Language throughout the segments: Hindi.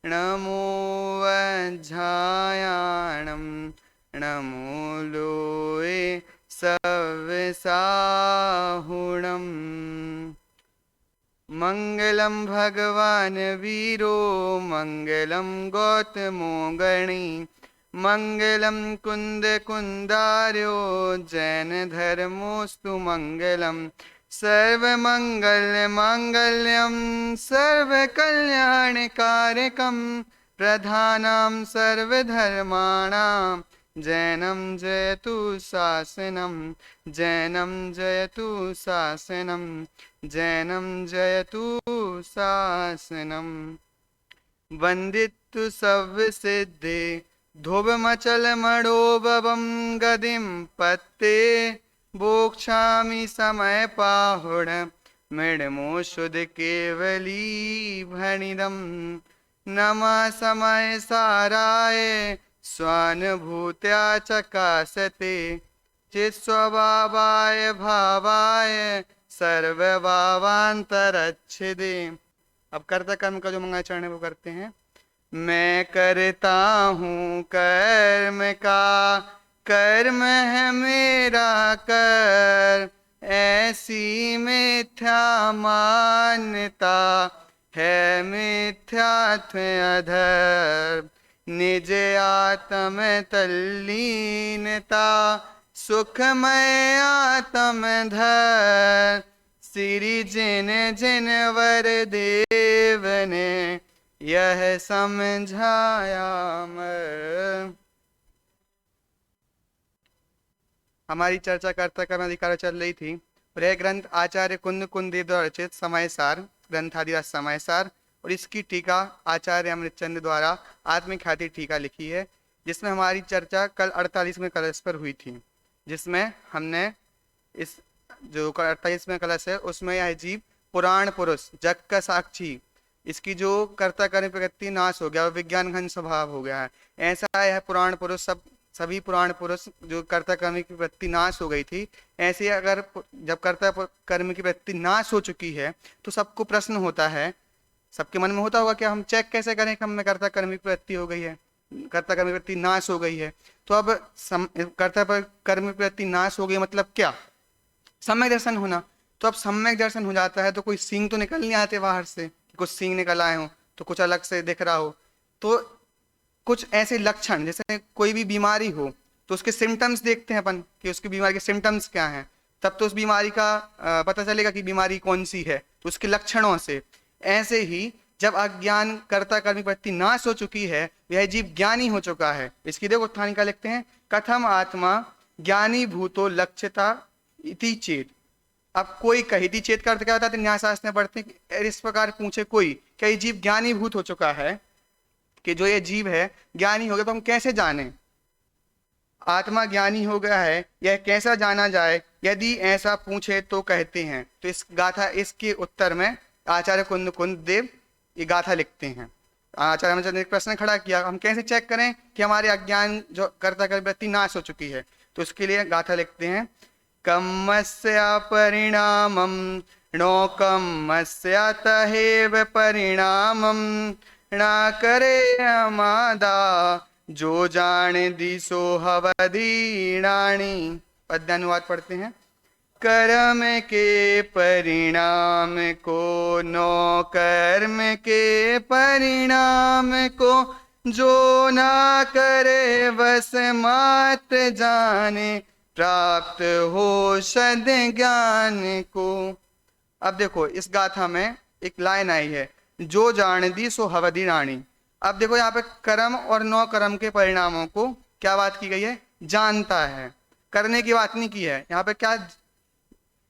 नमो वज्झायाणं नमो लोये सव्यसाहुणम्। मङ्गलं भगवान् वीरो मङ्गलं गौतमो गणी मङ्गलं कुन्दकुन्दार्यो जैनधर्मोऽस्तु मङ्गलम्। सर्वमङ्गलमाङ्गल्यं सर्वकल्याणकारकं प्रधानं सर्वधर्माणां जैनं जयतु शासनं जैनं जयतु शासनं जैनं जयतु शासनम्। वन्दितु सव्यसिद्धे ध्रुवमचलमणोभवं गदिं पत्ते बोक्षामि समयपाहुण मृडमोषुध केवली भणिदं। नमः समय साराय स्वानुभूत्या चकासते चित्स्वभावाय भावाय सर्वभावान्तरच्छिदे। अब कर्ता कर्म का जो मंगलाचरण है वो करते हैं। मैं करता हूँ कर्म का कर्म है मेरा कर ऐसी मिथ्या मान्यता है मिथ्यात्व अधर। निज आत्म तल्लीनता सुखमय आत्म धर। श्री जिन जिन वर देव ने यह समझाया मर। हमारी चर्चा कर्ता कर्म अधिकार चल रही थी और यह ग्रंथ आचार्य कुंद कुंदेव द्वारा रचित समयसार ग्रंथादिराज समयसार और इसकी टीका आचार्य अमृतचंद द्वारा आत्मख्याति टीका लिखी है, जिसमें हमारी चर्चा कल 48वें कलश पर हुई थी, जिसमें हमने इस जो 48वें कलश है उसमें यह जीव पुराण पुरुष जग का साक्षी, इसकी जो कर्ता कर्म प्रकृति नाश हो गया और विज्ञान घन स्वभाव हो गया है, ऐसा यह पुराण पुरुष सभी पुराण पुरुष जो कर्ता कर्म की प्रवृत्ति नाश हो गई थी, ऐसे अगर जब कर्ता कर्म की प्रवृत्ति नाश हो चुकी है तो सबको प्रश्न होता है, सबके मन में होता होगा कि हम चेक कैसे करें कि हमें कर्ता कर्म की प्रवृत्ति हो गई है, कर्ता कर्म की प्रवृत्ति नाश हो गई है। तो अब कर्ता कर्म की प्रवृत्ति नाश हो गई मतलब क्या? सम्यक दर्शन होना। तो अब सम्यक दर्शन हो जाता है तो कोई सींग तो निकल नहीं आते बाहर से, कुछ सींग निकल आए हो तो कुछ अलग से दिख रहा हो। तो कुछ ऐसे लक्षण, जैसे कोई भी बीमारी हो तो उसके सिम्टम्स देखते हैं अपन कि उसकी बीमारी के सिम्टम्स क्या हैं, तब तो उस बीमारी का पता चलेगा कि बीमारी कौन सी है, तो उसके लक्षणों से। ऐसे ही जब अज्ञान कर्ता कर्म की प्रवृत्ति नाश हो चुकी है, यह जीव ज्ञानी हो चुका है। इसकी देखो उत्थानिका लिखते हैं, कथम आत्मा ज्ञानी भूतो लक्ष्यता इति चेत। अब कोई कहिति चेत का अर्थ क्या होता है? न्याय शास्त्र में पढ़ते हैं, इस प्रकार पूछे कोई क्या ये जीव ज्ञानी भूत हो चुका है, कि जो ये जीव है ज्ञानी हो गया, तो हम कैसे जाने आत्मा ज्ञानी हो गया है, यह कैसा जाना जाए? यदि ऐसा पूछे तो कहते हैं। तो इस गाथा इसके उत्तर में आचार्य कुंद कुंद देव ये गाथा लिखते हैं। आचार्य ने एक प्रश्न खड़ा किया, हम कैसे चेक करें कि हमारे अज्ञान जो कर्ता कर्म वृत्ति नाश हो चुकी है? तो उसके लिए गाथा लिखते हैं, कम्मस्य परिणामं नो कम्मस्य तहेव परिणामं ना करे अमादा जो जाने दिसो हवदीणाणी। पद्यानुवाद पढ़ते हैं, कर्म के परिणाम को नो कर्म के परिणाम को जो ना करे बस मात्र जाने प्राप्त हो सद ज्ञान को। अब देखो इस गाथा में एक लाइन आई है, जो जान दी सो हवदी रानी। अब देखो यहाँ पे कर्म और नौ कर्म के परिणामों को क्या बात की गई है? जानता है, करने की बात नहीं की है। यहाँ पे क्या,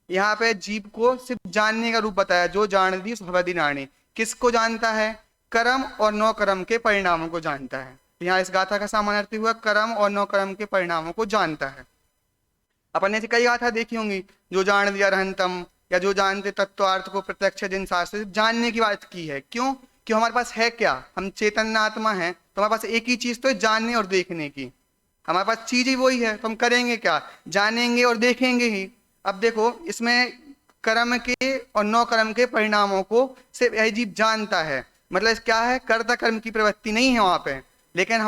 यहाँ पे जीव को सिर्फ जानने का रूप बताया, जो जान दी सो हवदी रानी। किसको जानता है? कर्म और नौ कर्म के परिणामों को जानता है। यहाँ इस गाथा का सामान्य अर्थ हुआ कर्म और नौ कर्म के परिणामों को जानता है। अपन ने कई गाथा देखी होंगी, जो जान दिया रहंतम, या जो जानते तत्वार्थ को प्रत्यक्ष जिन शास्त्र, जानने की बात की है। क्यों? कि हमारे पास है क्या? हम चैतन्य आत्मा है, तो हमारे पास एक ही चीज तो है, जानने और देखने की। हमारे पास चीज ही वही है, तो हम करेंगे क्या? जानेंगे और देखेंगे ही। अब देखो इसमें कर्म के और नौ कर्म के परिणामों को सिर्फ यह जीव जानता है। मतलब क्या है, कर्ता कर्म की प्रवृत्ति नहीं है वहां पे। लेकिन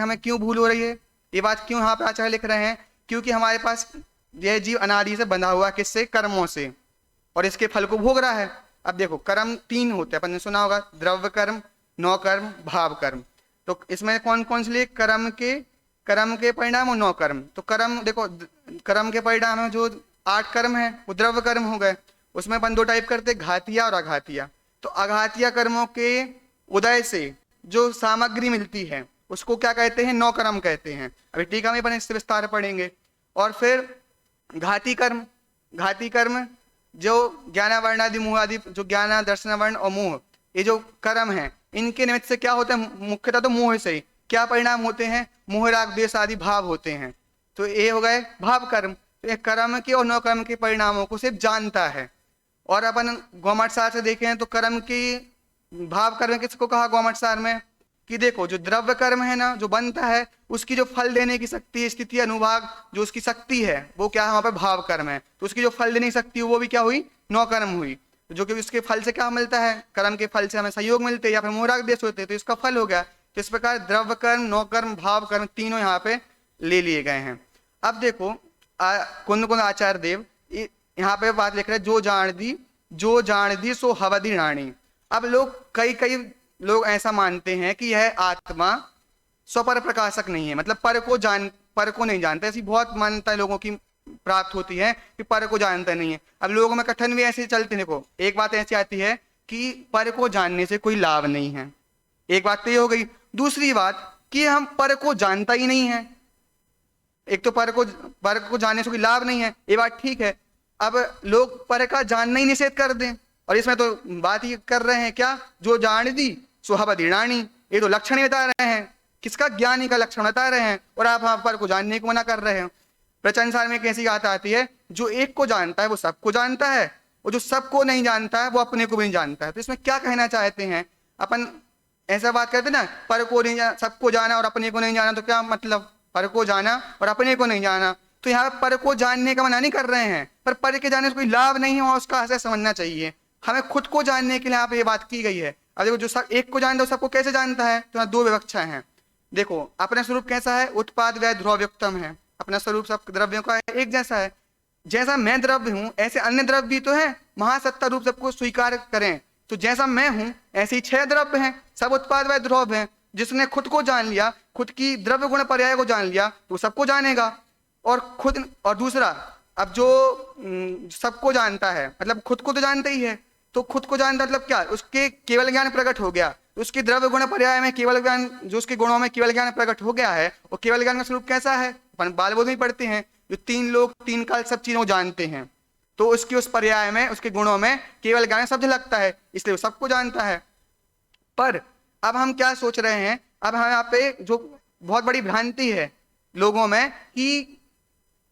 हमें क्यों भूल हो रही है, ये बात क्यों यहाँ पे आचार्य लिख रहे हैं? क्योंकि हमारे पास यह जीव अनादि से बंधा हुआ, किससे? कर्मों से, और इसके फल को भोग रहा है। अब देखो कर्म 3 होते हैं, अपन ने सुना होगा, द्रव्य कर्म, नौ कर्म, भाव कर्म। तो इसमें कौन कौन से लिए? कर्म के परिणाम और 9 कर्म। तो कर्म देखो, कर्म के परिणाम में जो 8 कर्म है वो द्रव्य कर्म हो गए। उसमें अपन 2 टाइप करते, घातिया और अघातिया। तो अघातिया कर्मों के उदय से जो सामग्री मिलती है उसको क्या कहते हैं? 9 कर्म कहते हैं। अभी टीका में अपन इससे विस्तार पढ़ेंगे। और फिर घाती कर्म जो ज्ञान वर्ण आदि मोह आदि, जो ज्ञान दर्शन वर्ण और मोह, ये जो कर्म है, इनके निमित्त से क्या होता है? मुख्यतः तो मोह से ही क्या परिणाम होते हैं? मोह राग द्वेष आदि भाव होते हैं। तो ये हो गए भाव कर्म। तो ये कर्म के और 9 कर्म के परिणामों को सिर्फ जानता है। और अपन गौमठ सार से देखें तो कर्म की भाव कर्म किसको कहा गौमठ सार में? कि देखो जो द्रव्य कर्म है ना, जो बनता है, उसकी जो फल देने की शक्ति, स्थिति, अनुभाग, जो उसकी शक्ति है वो क्या है? वहां पर भाव कर्म है। तो उसकी जो फल देने की शक्ति वो भी क्या हुई? 9 कर्म हुई। जो कि उसके फल से क्या मिलता है? कर्म के फल से हमें सहयोग मिलते हैं या फिर मोहराग देश होते हैं, तो इसका फल हो गया। तो इस प्रकार द्रव्य कर्म, 9 कर्म, भाव कर्म तीनों यहाँ पे ले लिए गए हैं। अब देखो कुंद कुंद आचार्य देव यहाँ पे बात लिख रहे हैं, जो जान दी सो हवदी रानी। अब कई लोग ऐसा मानते हैं कि यह आत्मा स्वपर प्रकाशक नहीं है, मतलब पर को नहीं जानता। ऐसी बहुत मान्यता लोगों की प्राप्त होती है कि पर को जानता नहीं है। अब लोगों में कथन भी ऐसे चलते हैं। देखो एक बात ऐसी आती है कि पर को जानने से कोई लाभ नहीं है, एक बात तो ये हो गई। दूसरी बात कि हम पर को जानता ही नहीं है। एक तो पर को जानने से कोई लाभ नहीं है, ये बात ठीक है। अब लोग पर का जानना ही निषेध कर दें, और इसमें तो बात ही कर रहे हैं क्या? जो जान दी सुहबदीणानी, ये तो लक्षण ही बता रहे हैं। किसका? ज्ञानी का लक्षण बता रहे हैं, और आप वहां पर को जानने को मना कर रहे हैं। प्रचंड में कैसी बात आती है? जो एक को जानता है वो सबको जानता है, और जो सबको नहीं जानता है वो अपने को भी नहीं जानता है। तो इसमें क्या कहना चाहते हैं? अपन ऐसा बात करते ना, पर को नहीं जाना, सबको जाना और अपने को नहीं जाना, तो क्या मतलब? पर को जाना और अपने को नहीं जाना। तो यहाँ पर को जानने का मना नहीं कर रहे हैं, पर के जाने से कोई लाभ नहीं है, और उसका आशय समझना चाहिए। हमें खुद को जानने के लिए यहाँ पे ये बात की गई है। अब देखो जो सब एक को जानता है सबको कैसे जानता है? तो यहाँ 2 विवक्षाएं हैं। देखो अपना स्वरूप कैसा है? उत्पाद व्यय ध्रुवयुक्तम है। अपना स्वरूप सब द्रव्यों का एक जैसा है। जैसा मैं द्रव्य हूं ऐसे अन्य द्रव्य भी तो है, महासत्ता रूप सबको स्वीकार करें। तो जैसा मैं हूं ऐसे ही 6 द्रव्य हैं, सब उत्पाद व्यय ध्रुव हैं। जिसने खुद को जान लिया, खुद की द्रव्य गुण पर्याय को जान लिया, तो सबको जानेगा। और दूसरा, अब जो सबको जानता है मतलब खुद को तो जानता ही है, तो खुद को जानता मतलब क्या? उसके केवल ज्ञान प्रकट हो गया, उसके द्रव्य गुण पर्याय में केवल ज्ञान, जो उसके गुणों में केवल ज्ञान प्रकट हो गया है। और केवल ज्ञान का स्वरूप कैसा है? अपन बाल बोध में पढ़ते हैं, जो 3 लोग 3 काल सब चीजों को जानते हैं, तो उसकी उस पर्याय में, उसके गुणों में केवल ज्ञान शब्द लगता है, इसलिए वो सबको जानता है। पर अब हम क्या सोच रहे हैं? अब हम यहाँ पे जो बहुत बड़ी भ्रांति है लोगों में कि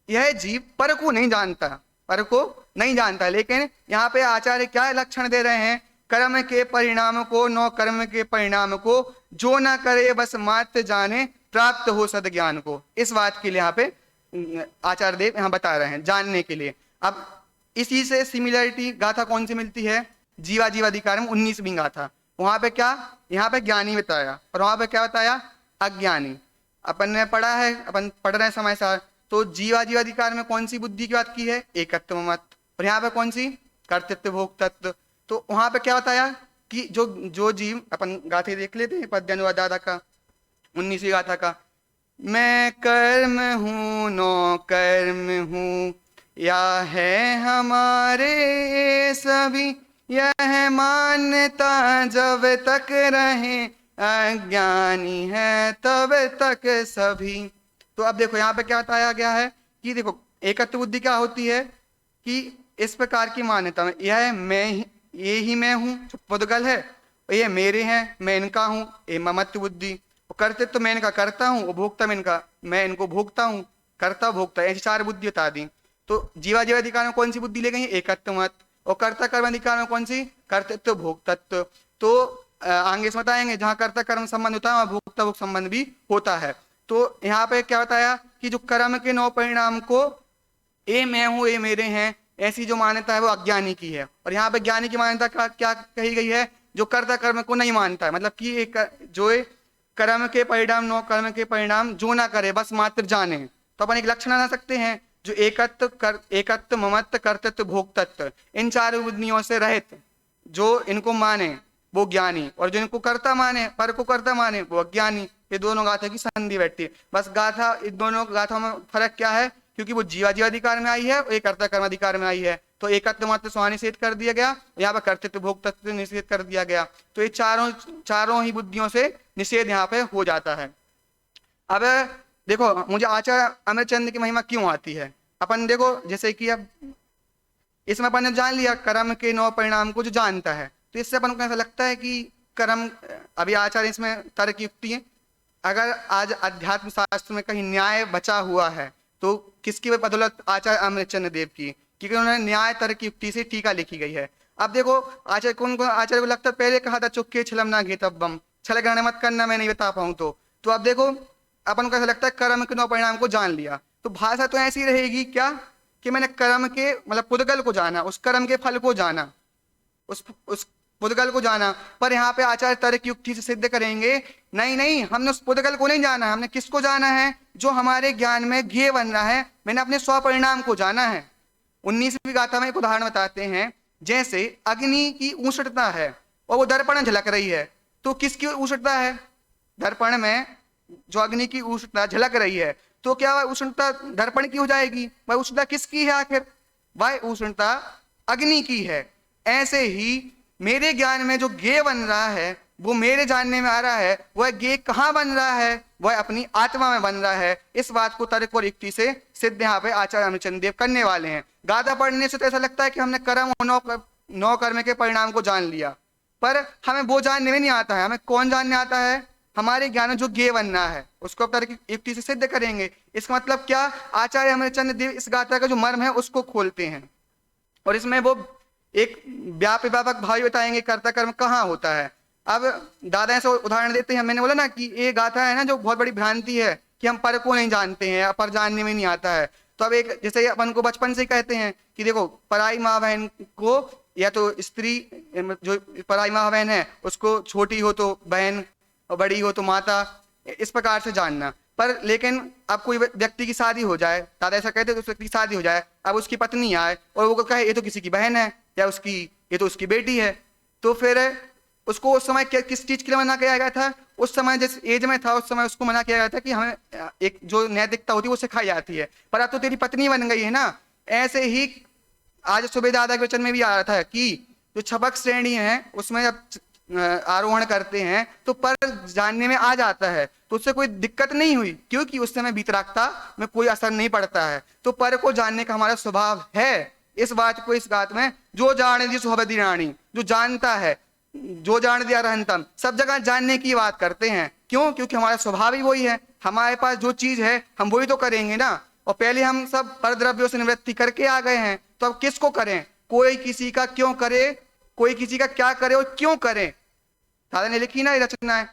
यह जीव पर को नहीं जानता, लेकिन यहाँ पे आचार्य क्या लक्षण दे रहे हैं? कर्म के परिणाम को, 9 कर्म के परिणाम को जो ना करे बस मात्र जाने, प्राप्त हो सद्ज्ञान को। इस बात के लिए यहाँ पे आचार्य देव यहाँ बता रहे हैं, जानने के लिए। अब इसी से सिमिलरिटी गाथा कौन सी मिलती है? जीवाधिकार में 19वीं गाथा। वहां पे क्या? यहाँ पे ज्ञानी बताया, और वहां पे क्या बताया? अज्ञानी। अपन ने पढ़ा है, अपन पढ़ रहे हैं समय सार। तो जीवाधिकार में कौन सी बुद्धि की बात की है? एकत्व मत। और यहाँ पे कौन सी? कर्तृत्व भोक्तत्व। तो वहां पे क्या बताया कि जो जीव, अपन गाथे देख लेते हैं पद्यानुवाद का 19वीं गाथा का। मैं कर्म हूँ, 9 कर्म हूँ, या है हमारे सभी, यह मान्यता जब तक रहे, अज्ञानी है तब तक सभी। तो अब देखो यहाँ पे क्या बताया गया है कि देखो एकत्व बुद्धि क्या होती है कि इस प्रकार की मान्यता में यह मैं, ये ही मैं हूँ जो पुद्गल है, और ये मेरे हैं, मैं इनका हूँ, ये ममत्व बुद्धि। और कर्तृत्व तो मैं इनका करता हूँ, और भोक्ता मैं इनको भोगता हूँ, करता भोक्ता, ऐसी 4 बुद्धि बता दी। तो जीवाधिकार में कौन सी बुद्धि ले गई? एकत्व मत। और कर्ता कर्म अधिकार में कौन सी? कर्तृत्व भोक्तत्व। तो आगे से बताएंगे जहाँ कर्ता कर्म संबंध होता है वहाँ भोक्ता भोग संबंध भी होता है। तो यहाँ पे क्या बताया कि जो कर्म के 9 परिणाम को ये मैं हूँ, ये मेरे हैं, ऐसी जो मान्यता है वो अज्ञानी की है। और यहाँ पे ज्ञानी की मान्यता क्या कही गई है? जो कर्ता कर्म को नहीं मानता है, मतलब कि एक जो कर्म के परिणाम नो कर्म के परिणाम जो ना करे बस मात्र जाने, तो अपन एक लक्षण बना सकते हैं जो एकत्व ममत्व कर्तृत्व भोक्तत्व इन चारों बुद्धियों से रहित जो इनको माने वो ज्ञानी, और जो इनको कर्ता माने पर को कर्ता माने वो अज्ञानी। ये दोनों गाथा की संधि बैठती है। बस गाथा, इन दोनों गाथाओं में फर्क क्या है, क्योंकि वो जीवाधिकार में आई है और एक कर्ता कर्माधिकार में आई है, तो एकत्व मात्र स्वाहा निषेध कर दिया गया, यहाँ पर कर्तृत्व भोक्तत्व निषेध कर दिया गया। तो ये चारों ही बुद्धियों से निषेध यहाँ पे हो जाता है। अब देखो, मुझे आचार्य अमरचंद की महिमा क्यों आती है, अपन देखो जैसे कि अब इसमें अपन ने जान लिया कर्म के 9 परिणाम को जो जानता है, तो इससे अपन को ऐसा लगता है कि कर्म, अभी आचार्य इसमें तर्क युक्ति है, अगर आज अध्यात्म शास्त्र में कहीं न्याय बचा हुआ है तो किसकी बदौलत आचार्य अमरचंद देव की, क्योंकि उन्होंने न्याय तर्क युक्ति से टीका लिखी गई है। अब देखो आचार्य आचार्य को लगता है, पहले कहा था चुक्के छलम ना घेतव्यम, छल ग्रहण मत करना, मैं नहीं बता पाऊं तो अब देखो अपन को ऐसा लगता है कर्म के 9 परिणाम को जान लिया, तो भाषा तो ऐसी रहेगी क्या कि मैंने कर्म के मतलब पुद्गल को जाना, उस कर्म के फल को जाना, उस पुद्गल को जाना। पर यहाँ पे आचार्य तर्क युक्ति से सिद्ध करेंगे, नहीं, हमने उस पुद्गल को नहीं जाना, हमने किसको जाना है, जो हमारे ज्ञान में ज्ञेय बन रहा है, मैंने अपने स्वपरिणाम को जाना है। 19वीं गाथा में एक उदाहरण बताते हैं, जैसे अग्नि की ऊष्णता है और वो दर्पण झलक रही है, तो किसकी ऊष्णता है, दर्पण में जो अग्नि की उष्णता झलक रही है, तो क्या वह उष्णता दर्पण की हो जाएगी, वह उष्णता किसकी है, आखिर वह उष्णता अग्नि की है। ऐसे ही मेरे ज्ञान में जो ज्ञेय बन रहा है, वो मेरे जानने में आ रहा है, वह ज्ञेय कहाँ बन रहा है, वह अपनी आत्मा में बन रहा है। इस बात को तर्क और युक्ति से सिद्ध यहाँ पे आचार्य अमरचंद देव करने वाले हैं। गाथा पढ़ने से तो ऐसा लगता है कि हमने कर्म और 9 कर्म के परिणाम को जान लिया, पर हमें वो जानने में नहीं आता है। हमें कौन जानने आता है, हमारे ज्ञान में जो ज्ञेय बनना है, उसको अब तर्क युक्ति से सिद्ध करेंगे। इसका मतलब क्या, आचार्य अमरचंद देव इस गाथा का जो मर्म है उसको खोलते हैं, और इसमें वो एक व्यापक भाव बताएंगे कर्ता कर्म कहाँ होता है। अब दादा ऐसे उदाहरण देते हैं, मैंने बोला ना कि ये गाथा है ना जो बहुत बड़ी भ्रांति है कि हम पर को नहीं जानते हैं, पर जानने में नहीं आता है। तो अब एक जैसे अपन को बचपन से कहते हैं कि देखो पराई माँ बहन को, या तो स्त्री जो पराई माँ बहन है उसको छोटी हो तो बहन और बड़ी हो तो माता, इस प्रकार से जानना। पर लेकिन अब कोई व्यक्ति की शादी हो जाए, दादा ऐसा कहते हैं, उस व्यक्ति की शादी हो जाए, अब उसकी पत्नी आए और वो कहे ये तो किसी की बहन है, या ये तो उसकी बेटी है, तो फिर उसको उस समय किस चीज के लिए मना किया गया था, उस समय जिस एज में था उस समय उसको मना किया गया था कि हमें एक जो नैतिकता होती है वो सिखाई जाती है, पर अब तो तेरी पत्नी बन गई है ना। ऐसे ही आज सुबह दादा के वचन में भी आ रहा था कि जो छपक श्रेणी है उसमें जब आरोहण करते हैं तो पर जानने में आ जाता है, तो उससे कोई दिक्कत नहीं हुई, क्योंकि उस समय वीतरागता में कोई असर नहीं पड़ता है। तो पर को जानने का हमारा स्वभाव है। इस बात को इस गाथ में जो जाने दी सुहबदी रानी, जो जानता है, जो जान दिया रहनतम, सब जगह जानने की बात करते हैं। क्यों, क्योंकि हमारा स्वभाव ही वही है, हमारे पास जो चीज है हम वही तो करेंगे ना। और पहले हम सब परद्रव्यों से निवृत्ति करके आ गए हैं, तो अब किसको करें, कोई किसी का क्यों करे, कोई किसी का क्या करे और क्यों करे। दादा ने लिखी ना ये रचना है,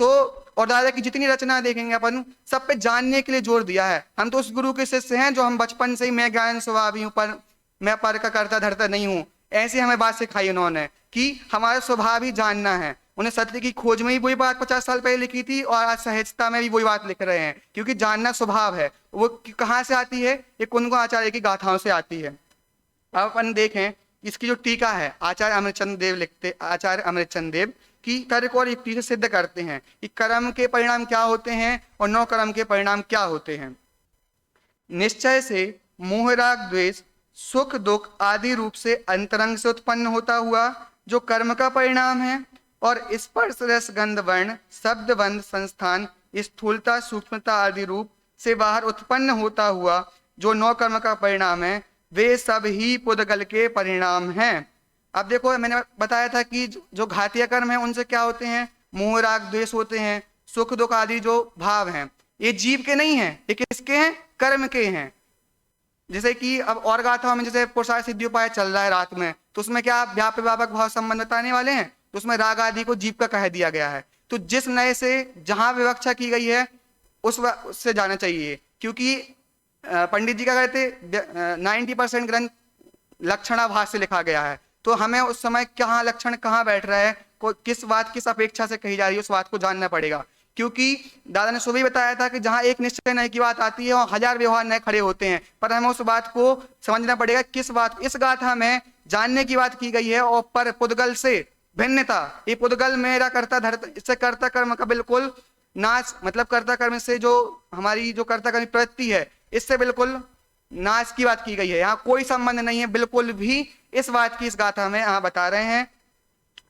तो और दादा की जितनी रचना देखेंगे अपन सब पे जानने के लिए जोर दिया है। हम तो उस गुरु के शिष्य हैं जो हम बचपन से ही मैं ज्ञान स्वभावी हूं, पर मैं पर का करता धरता नहीं हूं, ऐसे हमें बात सिखाई उन्होंने कि हमारा स्वभाव ही जानना है। उन्हें सत्य की खोज में ही वही बात 50 साल पहले लिखी थी, और आज सहजता में भी वही बात लिख रहे हैं, क्योंकि जानना स्वभाव है। वो कहाँ से आती है, ये कुंद आचार्य की गाथाओं से आती है। अब अपन देखें इसकी जो टीका है, आचार्य अमरचंद देव लिखते, आचार्य अमरचंद देव की तर्क और युक्ति से सिद्ध करते हैं कि कर्म के परिणाम क्या होते हैं और 9 कर्म के परिणाम क्या होते हैं। निश्चय से मोह राग द्वेष सुख दुख आदि रूप से अंतरंग से उत्पन्न होता हुआ जो कर्म का परिणाम है, और स्पर्श रस गंध वर्ण शब्द बंध संस्थान स्थूलता सूक्ष्मता आदि रूप से बाहर उत्पन्न होता हुआ जो 9 कर्म का परिणाम है, वे सब ही पुद्गल के परिणाम हैं। अब देखो मैंने बताया था कि जो घातीय कर्म है उनसे क्या होते हैं, मोह राग द्वेष होते हैं, सुख दुख आदि जो भाव हैं, ये जीव के नहीं हैं, ये किसके हैं, कर्म के हैं। जैसे कि अब और गाथाओं में जैसे पुरुषार्थ सिद्धि उपाय चल रहा है रात में, तो उसमें क्या व्यापक भाव संबंध बताने वाले हैं, तो उसमें राग आदि को जीव का कह दिया गया है। तो जिस नए से जहां विवक्षा की गई है उससे जाना चाहिए, क्योंकि पंडित जी क्या कहते 90% ग्रंथ लक्षणाभास से लिखा गया है, तो हमें उस समय कहाँ लक्षण कहाँ बैठ रहा है, किस बात किस अपेक्षा से कही जा रही है, उस बात को जानना पड़ेगा। क्योंकि दादा ने सुबह ही बताया था कि जहां एक निश्चय नए की बात आती है वहां हजार व्यवहार नए खड़े होते हैं, पर हमें उस बात को समझना पड़ेगा किस बात, इस गाथा में जानने की बात की गई है। और पर पुद्गल से भिन्नता, ये पुद्गल मेरा कर्ता धर्ता, इससे कर्ता कर्म का बिल्कुल नाश, मतलब कर्ता कर्म से जो हमारी जो कर्ता कर्म प्रवृत्ति है इससे बिल्कुल नाश की बात की गई है। यहाँ कोई संबंध नहीं है बिल्कुल भी, इस बात की इस गाथा में यहाँ बता रहे हैं।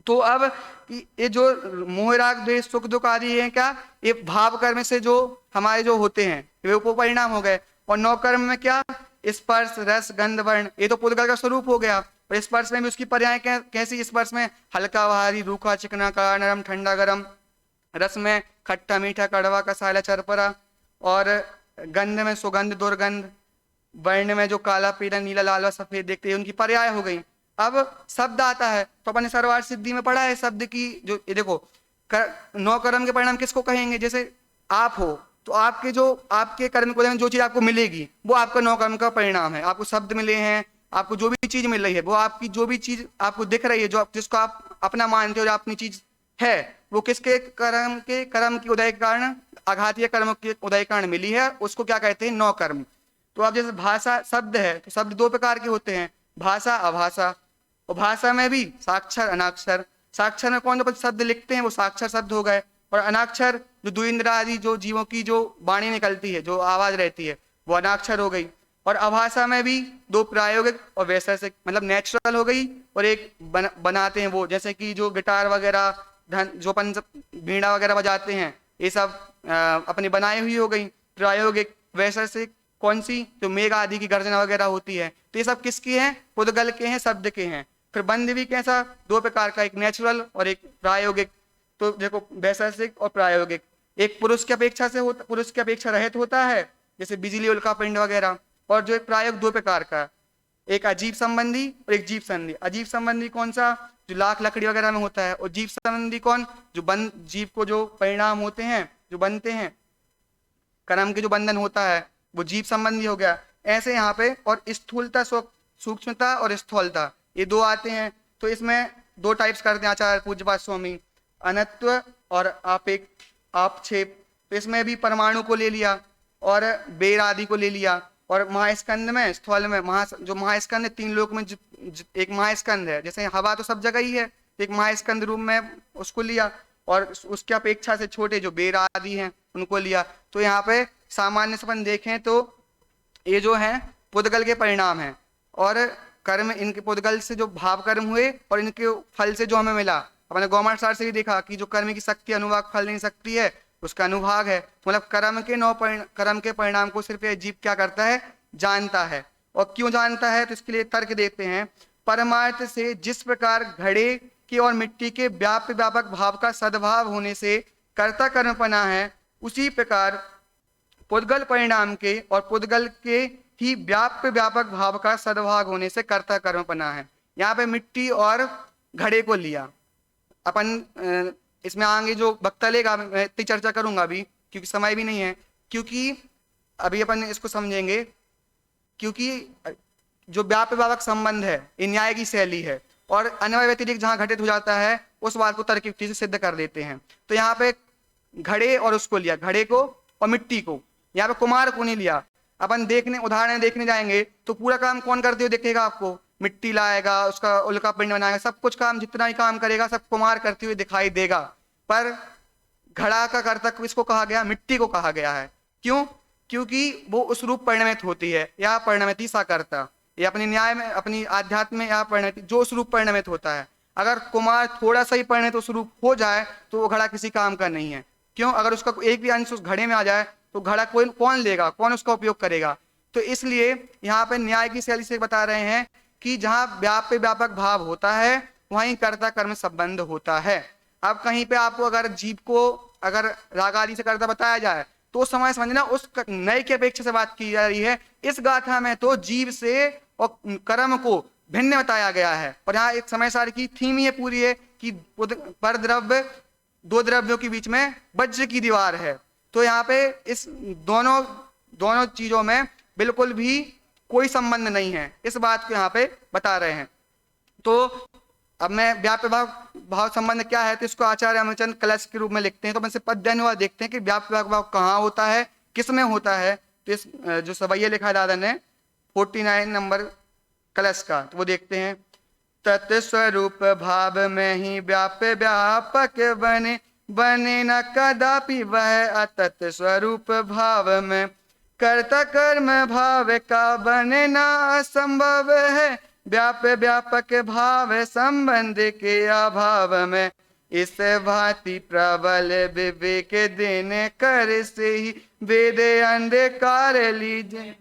तो अब ये जो मोह राग द्वेष सुख दुख आदि है क्या, ये भाव कर्म से जो हमारे जो होते हैं वे उपपरिणाम हो गए। और नौ कर्म में क्या, स्पर्श रस गंध वर्ण, ये तो पुद्गल का स्वरूप हो गया। और स्पर्श में भी उसकी पर्याय कैसी, स्पर्श में हल्का भारी रूखा चिकना काला नरम ठंडा गरम, रस में खट्टा मीठा कड़वा कसाला चरपरा, और गंध में सुगंध दुर्गंध, वर्ण में जो काला पीला नीला लाल व सफेद देखते हैं, उनकी पर्याय हो गई। अब शब्द आता है तो अपन ने सर्वार्थ सिद्धि में पढ़ा है शब्द की जो, ये देखो नौ कर्म के परिणाम किसको कहेंगे, जैसे आप हो तो आपके जो आपके कर्म को जो चीज आपको मिलेगी वो आपका नौ कर्म का परिणाम है। आपको शब्द मिले हैं, आपको जो भी चीज मिल रही है वो आपकी जो भी चीज आपको दिख रही है, जो जिसको आप अपना मानते हो, जो अपनी चीज है, वो किसके कर्म की उदय के कारण, आघातीय कर्म के उदय के कारण मिली है, उसको क्या कहते हैं, नौ कर्म। तो अब जैसे भाषा शब्द है तो शब्द दो प्रकार के होते हैं, भाषा अभाषा। और भाषा में भी साक्षर अनाक्षर, साक्षर में कौन से शब्द लिखते हैं वो साक्षर शब्द हो गए, और अनाक्षर जो द्विंद्र आदि जो जीवों की जो वाणी निकलती है, जो आवाज रहती है, वो अनाक्षर हो गई। और अभाषा में भी दो प्रायोगिक और वैशेषिक, मतलब नेचुरल हो गई, और एक बनाते हैं वो, जैसे कि जो गिटार वगैरह जो अपन बीड़ा वगैरह बजाते हैं, ये सब अपनी बनाई हुई हो गई। प्रायोगिक वैशेषिक कौन सी, जो मेघ आदि की गर्जना वगैरह होती है, तो ये सब किसकी है, पुद्गल के हैं, शब्द के हैं। फिर बंध भी कैसा, दो प्रकार का, एक नेचुरल और एक प्रायोगिक। तो देखो वैशेषिक और प्रायोगिक, एक पुरुष की अपेक्षा से होता, पुरुष की अपेक्षा रहित होता है, जैसे बिजली उल्का पिंड वगैरह। और जो एक प्रायोग दो प्रकार का, एक अजीब संबंधी और एक जीव संबंधी। अजीब संबंधी कौन सा, जो लाख लकड़ी वगैरह में होता है। और जीव संबंधी कौन, जो बंद जीव को जो परिणाम होते हैं, जो बनते हैं, कर्म के जो बंधन होता है, वो जीव संबंधी हो गया। ऐसे यहाँ पे, और स्थूलता सूक्ष्मता और स्थूलता, ये दो आते हैं। तो इसमें दो टाइप्स करते हैं आचार्य पूज्यपाद स्वामी, अनत्व और आक्षेप। तो इसमें भी परमाणु को ले लिया और बेर आदि को ले लिया। और महास्कंद में, स्थूल में, जो महास्कंद है, तीन लोक में एक महास्कंद है, जैसे हवा तो सब जगह ही है, एक महास्कंद रूप में उसको लिया, और उसके अपेक्षा से छोटे जो बेर आदि हैं उनको लिया। तो यहाँ पे सामान्य से अपन देखें तो ये जो है पुद्गल के परिणाम हैं, और कर्म इनके पुद्गल से जो भाव कर्म हुए और इनके फल से जो हमें मिला। अपने गौमार्ग सार से भी देखा कि जो कर्म की शक्ति अनुभाग फल नहीं सकती है, उसका अनुभाग है। तो मतलब कर्म के परिणाम को सिर्फ जीव क्या करता है, जानता है। और क्यों जानता है, तो इसके लिए तर्क देते हैं, परमार्थ से जिस प्रकार घड़े के और मिट्टी के व्यापक भाव का सद्भाव होने से कर्ता कर्मपना है, उसी प्रकार पुद्गल परिणाम के और पुद्गल के ही व्यापक भाव का सद्भाव होने से कर्ता कर्मपना है। यहाँ पे मिट्टी और घड़े को लिया। अपन इसमें आगे जो वक्ता लेगा मैं इतनी चर्चा करूंगा अभी, क्योंकि समय भी नहीं है, क्योंकि अभी अपन इसको समझेंगे। क्योंकि जो व्यापक संबंध है ये न्याय की शैली है, और अन्वय व्यतिरिक्त जहाँ घटित हो जाता है उस बात को तर्क युक्ति से सिद्ध कर देते हैं। तो यहाँ पे घड़े और उसको लिया, घड़े को और मिट्टी को, यहाँ पे कुमार को नहीं लिया। अपन उदाहरण देखने जाएंगे तो पूरा काम कौन करते हुए दिखेगा आपको, मिट्टी लाएगा, उसका उल्का पिंड बनाएगा, सब कुछ काम, जितना ही काम करेगा सब कुमार करते हुए दिखाई देगा। पर घड़ा का कर्ता किसको कहा गया, मिट्टी को कहा गया है। क्यों, क्योंकि वो उस रूप परिणमित होती है, या परिणमिति सा करता, ये अपने न्याय में, अपनी आध्यात्म में या परिणति जो उस रूप परिणमित होता है। अगर कुमार थोड़ा सा ही परिणत उस रूप हो जाए तो वो घड़ा किसी काम का नहीं है। क्यों, अगर उसका एक भी अंश उस घड़े में आ जाए तो घड़ा कौन लेगा, कौन उसका उपयोग करेगा। तो इसलिए यहाँ पे न्याय की शैली से बता रहे हैं कि जहाँ व्यापक भाव होता है वहीं कर्ता कर्म संबंध होता है। अब कहीं पे आपको अगर जीव को अगर राग आदि से कर्ता बताया जाए तो उस समय समझना उस नए की अपेक्षा से बात की जा रही है। इस गाथा में तो जीव से और कर्म को भिन्न बताया गया है। और यहाँ एक समय सार की थीम ये पूरी है कि पर द्रव्य, दो द्रव्यों के बीच में वज्र की दीवार है। तो यहाँ पे इस दोनों चीजों में बिल्कुल भी कोई संबंध नहीं है, इस बात को यहाँ पे बता रहे हैं। तो अब मैं व्याप्य भाव भाव संबंध क्या है, तो इसको आचार्य अमरचंद कलश के रूप में लिखते हैं। तो मैं पद्यानुवाद देखते हैं कि व्याप्य भाव कहाँ होता है, किस में होता है। तो इस जो सवैया लिखा दादा ने 49 नंबर कलश का, तो वो देखते हैं। तत्स्वरूप भाव में ही व्याप्य व्यापक बने, बने न कदापि वह अतत् स्वरूप भाव में। कर्ता कर्म भाव का बने न असंभव है, व्याप्य व्यापक भाव संबंध के अभाव में। इस भांति प्रबल विवेक देने कर से ही वेद अंधकार लीजे,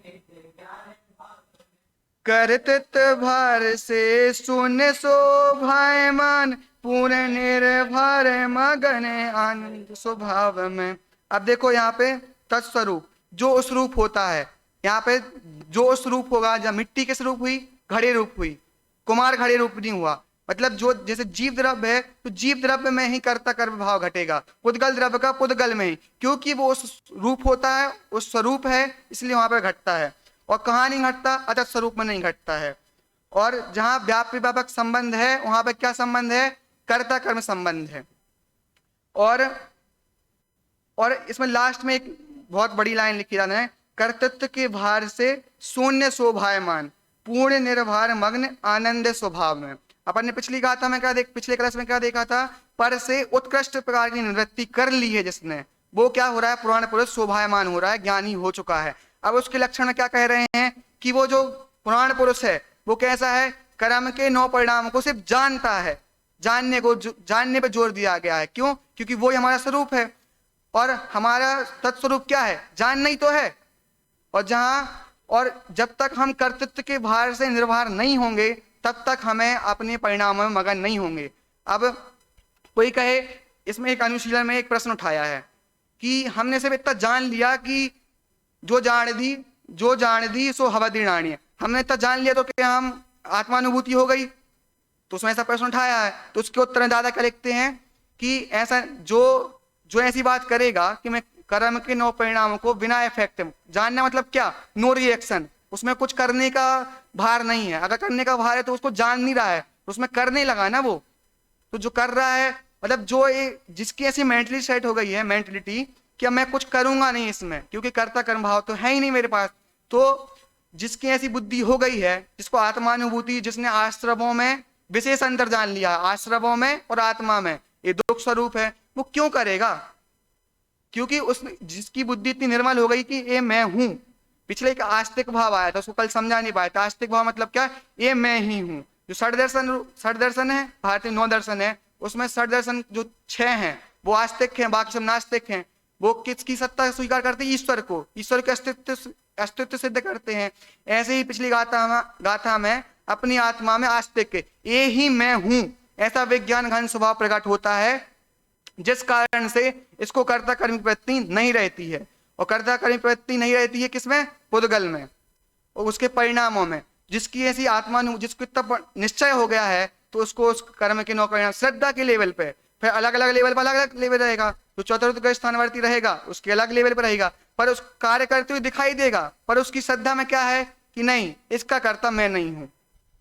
करत भार से शून्य शोभायमान, पूर्ण निर्भर मगन आनंद स्वभाव में। अब देखो यहाँ पे तत्स्वरूप जो उस रूप होता है, यहाँ पे जो उस रूप होगा, जब मिट्टी किस रूप हुई, घड़े रूप हुई, कुमार घड़े रूप नहीं हुआ। मतलब जो जैसे जीव द्रव्य है, तो जीव द्रव्य में ही कर्ता कर्म भाव घटेगा, पुद्गल द्रव्य का पुद्गल में ही, क्योंकि वो उस रूप होता है, उस स्वरूप है, इसलिए वहां पर घटता है। और कहाँ नहीं घटता, अतत् स्वरूप में नहीं घटता है। और जहां व्याप्य व्यापक संबंध है, वहां पर क्या संबंध है, कर्ता कर्म संबंध है। और इसमें लास्ट में एक बहुत बड़ी लाइन लिखी जाना है, कर्तृत्व के भार से शून्य शोभायमान, पूर्ण निर्भर मग्न आनंद स्वभाव में। अपन ने पिछली गाथा में क्या पिछले क्लास में क्या देखा था, पर से उत्कृष्ट प्रकार की निवृत्ति कर ली है जिसने, वो क्या हो रहा है, पुराण पुरुष शोभायमान हो रहा है, ज्ञानी हो चुका है। अब उसके लक्षण में क्या कह रहे हैं कि वो जो पुराण पुरुष है वो कैसा है, कर्म के 9 परिणामों को सिर्फ जानता है, जानने पे जोर दिया गया है। क्यों, क्योंकि वो ही हमारा स्वरूप है, और हमारा तत्स्वरूप क्या है, जानना ही तो है। और जब तक हम कर्तृत्व के भार से निर्भर नहीं होंगे, तब तक हमें अपने परिणामों में मगन नहीं होंगे। अब कोई कहे, इसमें एक अनुशीलन में एक प्रश्न उठाया है कि हमने सिर्फ इतना जान लिया कि जो जान दी सो हवदीर्णाणी, हमने इतना जान लिया तो क्या हम आत्मानुभूति हो गई। तो उसमें ऐसा प्रश्न उठाया है, तो उसके उत्तर में दादा क्या लिखते हैं कि ऐसा जो ऐसी बात करेगा कि मैं कर्म के 9 परिणामों को बिना इफेक्ट, जानना मतलब क्या, नो रिएक्शन, उसमें कुछ करने का भार नहीं है। अगर करने का भार है तो उसको जान नहीं रहा है, तो उसमें करने लगा ना वो। तो जो कर रहा है, मतलब जिसकी ऐसी मेंटली सेट हो गई है, मेंटलिटी कि अब मैं कुछ करूंगा नहीं इसमें, क्योंकि कर्ता कर्म भाव तो है ही नहीं मेरे पास। तो जिसकी ऐसी बुद्धि हो गई है, जिसको आत्मानुभूति, जिसने आश्रमों में विशेष अंतर जान लिया, आश्रमों में और आत्मा में ये 2 स्वरूप है, वो क्यों करेगा, क्योंकि जिसकी बुद्धि इतनी निर्मल हो गई कि ये मैं हूं। पिछले एक आस्तिक भाव आया था, उसको कल समझा नहीं पाया था। आस्तिक भाव मतलब क्या, ये मैं ही हूं। जो षड दर्शन है, भारतीय 9 दर्शन है, उसमें षड दर्शन जो 6 हैं वो आस्तिक हैं, बाकी सब नास्तिक हैं। वो किसकी सत्ता स्वीकार करते हैं, ईश्वर को, ईश्वर के अस्तित्व सिद्ध करते हैं। ऐसे ही पिछली गाथा में अपनी आत्मा में आस्तिक ये ही मैं हूं, ऐसा विज्ञान घन स्वभाव प्रकट होता है, जिस कारण से इसको कर्ता कर्म प्रवृत्ति नहीं रहती है। और कर्ता कर्म प्रवृत्ति नहीं रहती है किसमें, पुद्गल में और उसके परिणामों में। जिसकी ऐसी आत्मा जिसको इतना निश्चय हो गया है, तो उसको उस कर्म के 9 परिणाम श्रद्धा के लेवल पे, फिर अलग अलग लेवल पर अलग अलग लेवल रहेगा। जो चतुर्थ स्थानवर्ती रहेगा उसके अलग लेवल पर रहेगा, पर उस कार्य करते हुए दिखाई देगा, पर उसकी श्रद्धा में क्या है कि नहीं, इसका कर्ता मैं नहीं हूं।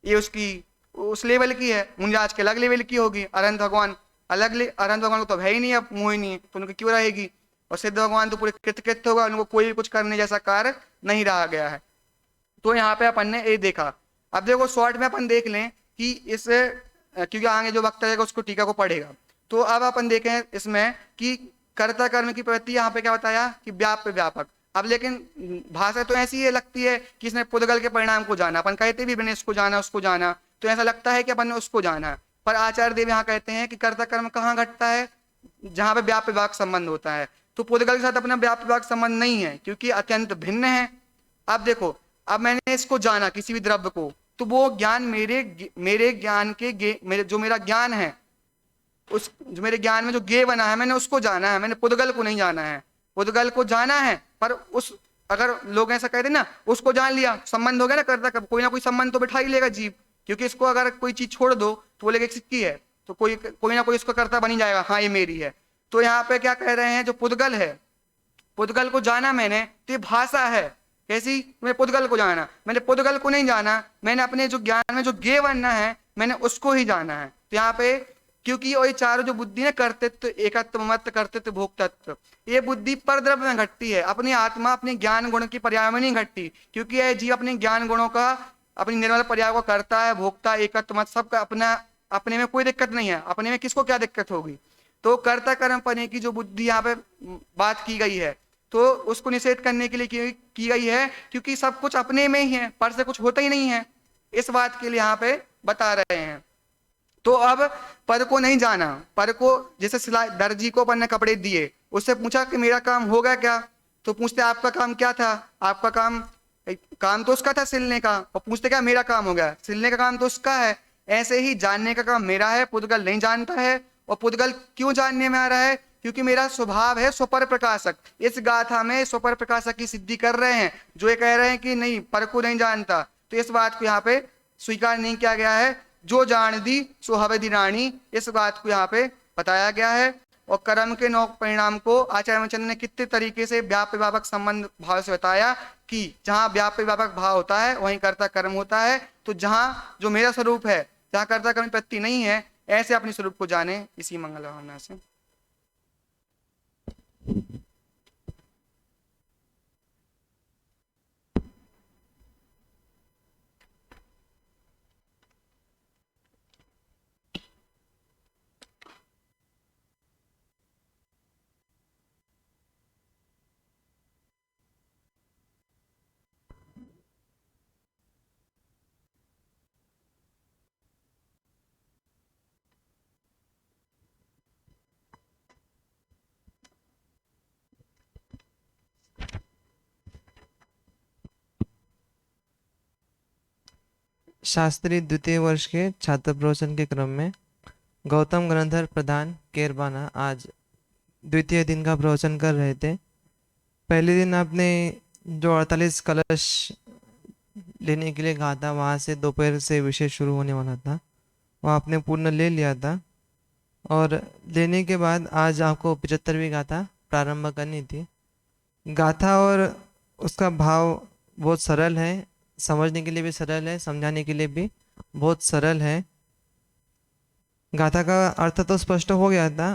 ये उसकी उस लेवल की है। मुंजाज के अलग लेवल की होगी, अरहंत भगवान अरहंत भगवान को तो है ही नहीं, अब मुंह ही नहीं है, तो उनकी क्यों रहेगी। और सिद्ध भगवान तो पूरे कृतकृत्य होगा, उनको कोई भी कुछ करने जैसा कार्य नहीं रहा गया है। तो यहाँ पे अपन ने ये देखा। अब देखो शॉर्ट में अपन देख लें कि क्योंकि आगे जो वक्त रहेगा उसको टीका को पढ़ेगा। तो अब अपन देखें इसमें कि कर्ता कर्म की प्रवृत्ति, यहाँ पे क्या बताया कि व्याप्य व्यापक। अब लेकिन भाषा तो ऐसी है लगती है कि इसने पुद्गल के परिणाम को जाना, अपन कहते भी मैंने इसको जाना उसको जाना, तो ऐसा लगता है कि अपन ने उसको जाना। पर आचार्य देव यहाँ कहते हैं कि कर्ता कर्म कहाँ घटता है, जहां पे व्याप्य व्यापक संबंध होता है। तो पुद्गल के साथ अपना व्याप्य व्यापक संबंध नहीं है, क्योंकि अत्यंत भिन्न है। अब देखो, अब मैंने इसको जाना किसी भी द्रव्य को, तो वो ज्ञान मेरे ज्ञान के जो मेरा ज्ञान है, उस जो मेरे ज्ञान में जो गे बना है, मैंने उसको जाना है, मैंने पुद्गल को नहीं जाना है। पुद्गल को जाना है, पर अगर लोग ऐसा कहते ना, उसको जान लिया, संबंध हो गया ना कर्ता, कोई ना कोई संबंध तो बिठा ही लेगा जीव, क्योंकि इसको अगर कोई चीज छोड़ दो तो बोलेगा सिक्की है, तो कोई ना कोई इसको कर्ता बन ही जाएगा, हाँ ये मेरी है। तो यहाँ पे क्या कह रहे हैं, जो पुद्गल है, पुद्गल को जाना मैंने, तो ये भाषा है कैसी, मैं पुद्गल को जाना, मैंने पुद्गल को नहीं जाना। मैंने अपने जो ज्ञान में जो गे बनना है, मैंने उसको ही जाना है। तो यहाँ पे क्योंकि ये चारों जो बुद्धि है, कर्तृत्व, एकत्व, ममत्व, कर्तृत्व, भोक्तृत्व, ये बुद्धि पर द्रव्य में घटती है, अपनी आत्मा अपने ज्ञान गुण की पर्याय में नहीं घटती, क्योंकि यह जीव अपने ज्ञान गुणों का अपनी निर्मल पर्याय को करता है, भोक्ता, एकत्व, मत सबका अपना, अपने में कोई दिक्कत नहीं है, अपने में किसको क्या दिक्कत होगी। तो कर्ता कर्म पने की जो बुद्धि यहाँ पे बात की गई है, तो उसको निषेध करने के लिए की गई है, क्योंकि सब कुछ अपने में ही है, पर से कुछ होता ही नहीं है, इस बात के लिए यहाँ पे बता रहे हैं। तो अब पर को नहीं जाना, पर को जैसे सिलाई, दर्जी को अपन ने कपड़े दिए, उससे पूछा कि मेरा काम होगा क्या, तो पूछते आपका काम क्या था, आपका काम तो उसका था सिलने का, और पूछते क्या मेरा काम हो गया, सिलने का काम तो उसका है। ऐसे ही जानने का काम मेरा है, पुद्गल नहीं जानता है। और पुद्गल क्यों जानने में आ रहा है, क्योंकि मेरा स्वभाव है स्वपर प्रकाशक। इस गाथा में स्वपर प्रकाशक की सिद्धि कर रहे हैं, जो ये कह रहे हैं कि नहीं पर को नहीं जानता, तो इस बात को यहाँ पे स्वीकार नहीं किया गया है। जो जान दी सो हवे दी रानी, इस बात को यहाँ पे बताया गया है। और कर्म के 9 परिणाम को आचार्य रामचंद्र ने कितने तरीके से व्याप्य व्यापक संबंध भाव से बताया कि जहाँ व्याप्य व्यापक भाव होता है वहीं कर्ता कर्म होता है। तो जहाँ जो मेरा स्वरूप है, जहाँ कर्ता कर्म प्रति नहीं है, ऐसे अपने स्वरूप को जाने। इसी मंगल भावना से शास्त्री द्वितीय वर्ष के छात्र प्रवचन के क्रम में गौतम गणधर प्रधान केरबाना आज द्वितीय दिन का प्रवचन कर रहे थे। पहले दिन आपने जो 48 कलश लेने के लिए कहा था, वहाँ से दोपहर से विषय शुरू होने वाला था, वो आपने पूर्ण ले लिया था। और लेने के बाद आज आपको 75वीं गाथा प्रारंभ करनी थी। गाथा और उसका भाव बहुत सरल है, समझने के लिए भी सरल है, समझाने के लिए भी बहुत सरल है। गाथा का अर्थ तो स्पष्ट हो गया था।